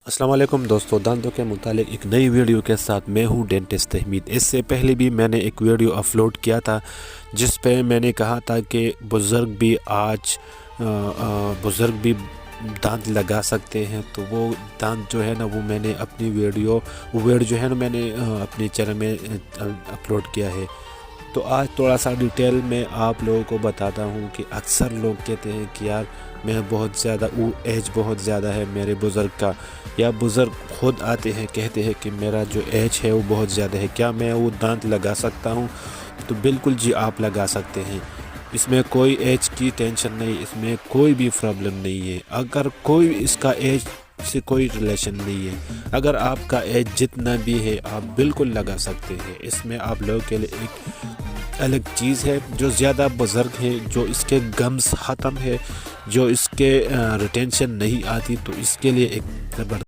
अस्सलाम वालेकुम दोस्तों, दांतों के मुतालिक एक नई वीडियो के साथ मैं हूं डेंटिस्ट तहमीद। इससे पहले भी मैंने एक वीडियो अपलोड किया था जिस पे मैंने कहा था कि बुज़ुर्ग भी दांत लगा सकते हैं। तो वो दांत जो है ना वो मैंने अपनी वीडियो जो है ना मैंने अपने चैनल में अपलोड किया है। तो आज थोड़ा सा डिटेल में आप लोगों को बताता हूँ कि अक्सर लोग कहते हैं कि यार मैं बहुत ज़्यादा एज बहुत ज़्यादा है मेरे बुज़ुर्ग का, या बुज़ुर्ग खुद आते हैं कहते हैं कि मेरा जो एज है वो बहुत ज़्यादा है, क्या मैं वो दांत लगा सकता हूँ? तो बिल्कुल जी, आप लगा सकते हैं। इसमें कोई एज की टेंशन नहीं, इसमें कोई भी प्रॉब्लम नहीं है। अगर कोई इसका एज से कोई रिलेशन नहीं है, अगर आपका एज जितना भी है आप बिल्कुल लगा सकते हैं। इसमें आप लोगों के लिए एक अलग चीज़ है, जो ज़्यादा बुज़ुर्ग हैं, जो इसके गम्स ख़त्म है, जो इसके रिटेंशन नहीं आती, तो इसके लिए एक ज़बरदस्त